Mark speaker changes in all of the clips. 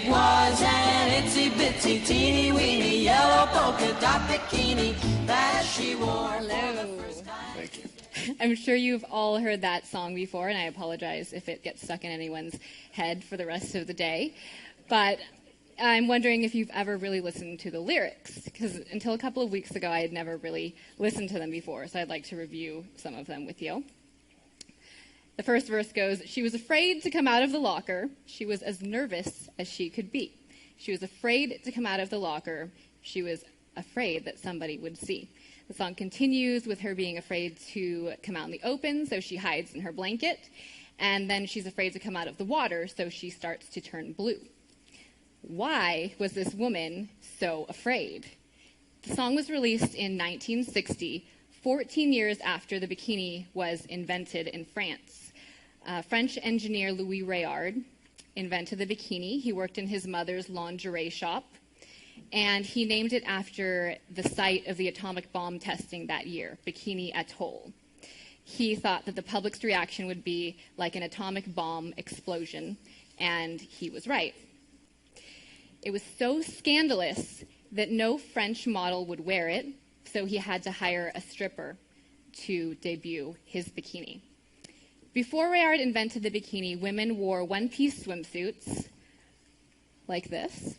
Speaker 1: It was an itsy-bitsy, teeny-weeny, yellow polka dot bikini that she wore.
Speaker 2: Hello.
Speaker 3: Thank you.
Speaker 2: I'm sure you've all heard that song before, and I apologize if it gets stuck in anyone's head for the rest of the day. But I'm wondering if you've ever really listened to the lyrics, because until a couple of weeks ago, I had never really listened to them before, so I'd like to review some of them with you. The first verse goes, "She was afraid to come out of the locker. She was as nervous as she could be. She was afraid to come out of the locker. She was afraid that somebody would see." The song continues with her being afraid to come out in the open, so she hides in her blanket. And then she's afraid to come out of the water, so she starts to turn blue. Why was this woman so afraid? The song was released in 1960, 14 years after the bikini was invented in France. French engineer Louis Réard invented the bikini. He worked in his mother's lingerie shop, and he named it after the site of the atomic bomb testing that year, Bikini Atoll. He thought that the public's reaction would be like an atomic bomb explosion, and he was right. It was so scandalous that no French model would wear it, so he had to hire a stripper to debut his bikini. Before Réard invented the bikini, women wore one-piece swimsuits like this.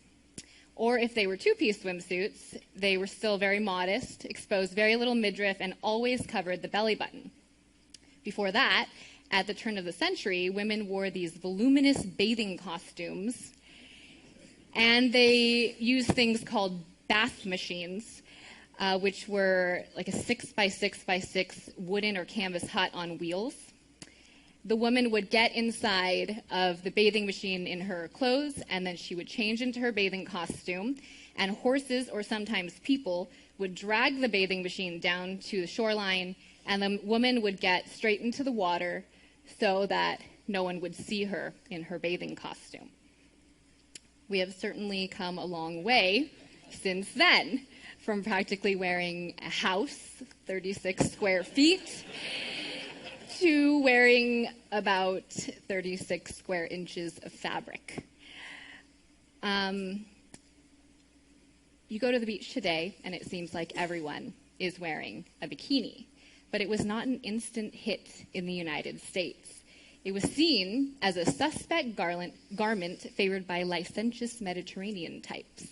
Speaker 2: Or if they were two-piece swimsuits, they were still very modest, exposed very little midriff, and always covered the belly button. Before that, at the turn of the century, women wore these voluminous bathing costumes, and they used things called bath machines, which were like a 6x6x6 wooden or canvas hut on wheels. The woman would get inside of the bathing machine in her clothes, and then she would change into her bathing costume, and horses or sometimes people would drag the bathing machine down to the shoreline, and the woman would get straight into the water so that no one would see her in her bathing costume. We have certainly come a long way since then, from practically wearing a house, 36 square feet, to wearing about 36 square inches of fabric. You go to the beach today, and it seems like everyone is wearing a bikini. But it was not an instant hit in the United States. It was seen as a suspect garment favored by licentious Mediterranean types.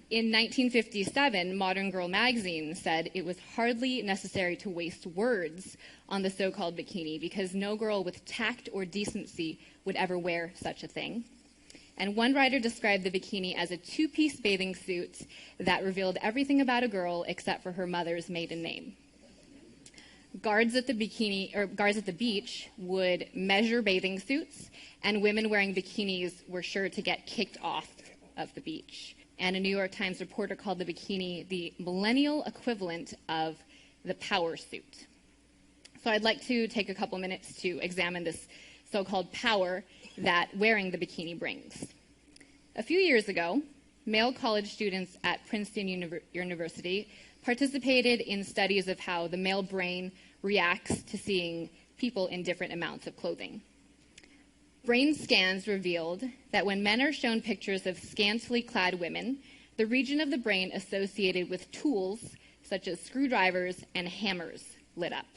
Speaker 2: In 1957, Modern Girl magazine said it was hardly necessary to waste words on the so-called bikini because no girl with tact or decency would ever wear such a thing. And one writer described the bikini as a two-piece bathing suit that revealed everything about a girl except for her mother's maiden name. Guards at the beach would measure bathing suits, and women wearing bikinis were sure to get kicked off of the beach. And a New York Times reporter called the bikini the millennial equivalent of the power suit. So I'd like to take a couple minutes to examine this so-called power that wearing the bikini brings. A few years ago, male college students at Princeton University participated in studies of how the male brain reacts to seeing people in different amounts of clothing. Brain scans revealed that when men are shown pictures of scantily clad women, the region of the brain associated with tools such as screwdrivers and hammers lit up.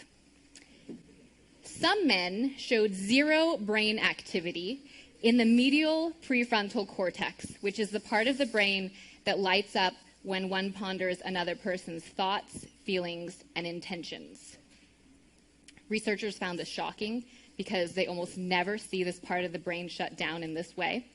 Speaker 2: Some men showed zero brain activity in the medial prefrontal cortex, which is the part of the brain that lights up when one ponders another person's thoughts, feelings, and intentions. Researchers found this shocking because they almost never see this part of the brain shut down in this way.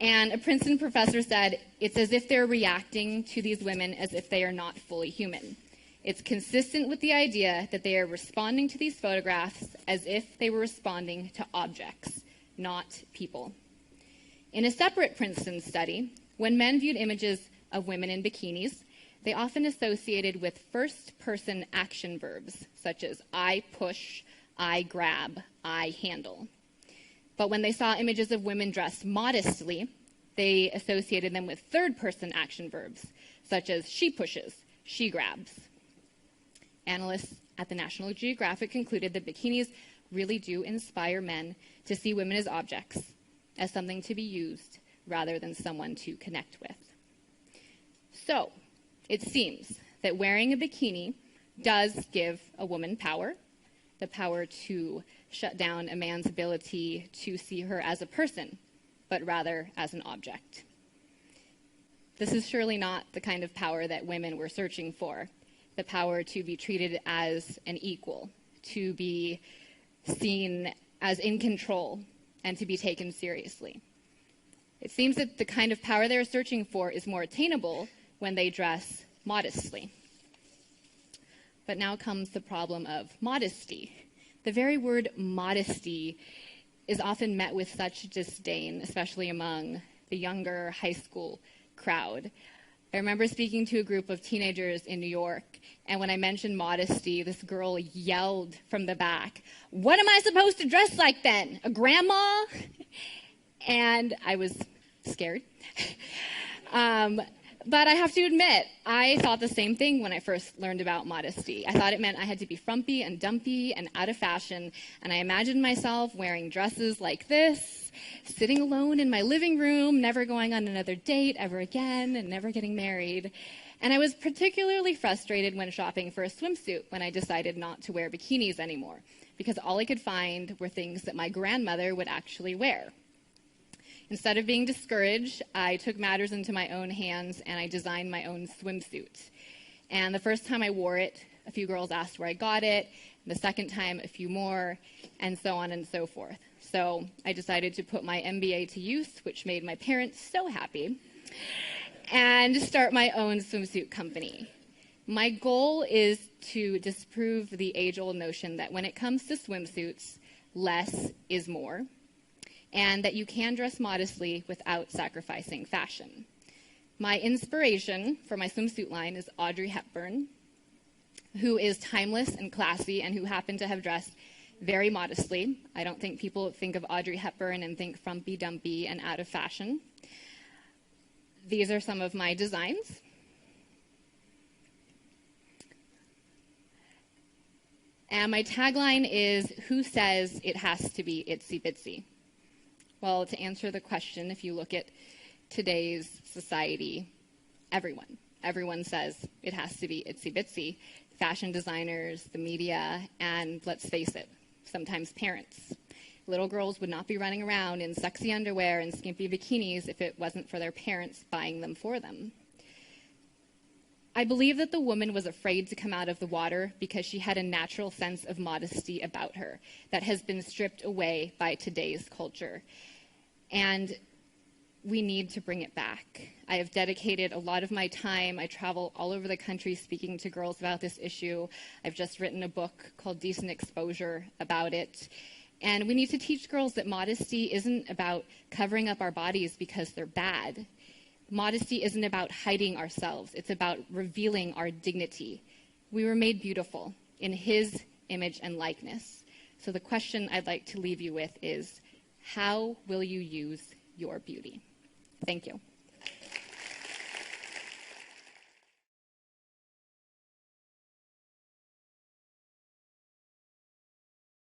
Speaker 2: And a Princeton professor said, it's as if they're reacting to these women as if they are not fully human. It's consistent with the idea that they are responding to these photographs as if they were responding to objects, not people. In a separate Princeton study, when men viewed images of women in bikinis, they often associated with first-person action verbs, such as I push, I grab, I handle. But when they saw images of women dressed modestly, they associated them with third-person action verbs, such as she pushes, she grabs. Analysts at the National Geographic concluded that bikinis really do inspire men to see women as objects, as something to be used rather than someone to connect with. So, it seems that wearing a bikini does give a woman power, the power to shut down a man's ability to see her as a person, but rather as an object. This is surely not the kind of power that women were searching for, the power to be treated as an equal, to be seen as in control, and to be taken seriously. It seems that the kind of power they're searching for is more attainable when they dress modestly. But now comes the problem of modesty. The very word modesty is often met with such disdain, especially among the younger high school crowd. I remember speaking to a group of teenagers in New York, and when I mentioned modesty, this girl yelled from the back, "What am I supposed to dress like then? A grandma?" And I was scared. But I have to admit, I thought the same thing when I first learned about modesty. I thought it meant I had to be frumpy and dumpy and out of fashion, and I imagined myself wearing dresses like this, sitting alone in my living room, never going on another date ever again, and never getting married. And I was particularly frustrated when shopping for a swimsuit when I decided not to wear bikinis anymore, because all I could find were things that my grandmother would actually wear. Instead of being discouraged, I took matters into my own hands and I designed my own swimsuit. And the first time I wore it, a few girls asked where I got it. The second time, a few more, and so on and so forth. So I decided to put my MBA to use, which made my parents so happy, and start my own swimsuit company. My goal is to disprove the age-old notion that when it comes to swimsuits, less is more, and that you can dress modestly without sacrificing fashion. My inspiration for my swimsuit line is Audrey Hepburn, who is timeless and classy and who happened to have dressed very modestly. I don't think people think of Audrey Hepburn and think frumpy-dumpy and out of fashion. These are some of my designs. And my tagline is, "Who says it has to be itsy bitsy?" Well, to answer the question, if you look at today's society, everyone says it has to be itsy bitsy. Fashion designers, the media, and let's face it, sometimes parents. Little girls would not be running around in sexy underwear and skimpy bikinis if it wasn't for their parents buying them for them. I believe that the woman was afraid to come out of the water because she had a natural sense of modesty about her that has been stripped away by today's culture. And we need to bring it back. I have dedicated a lot of my time. I travel all over the country speaking to girls about this issue. I've just written a book called Decent Exposure about it. And we need to teach girls that modesty isn't about covering up our bodies because they're bad. Modesty isn't about hiding ourselves. It's about revealing our dignity. We were made beautiful in His image and likeness. So the question I'd like to leave you with is, how will you use your beauty? Thank you.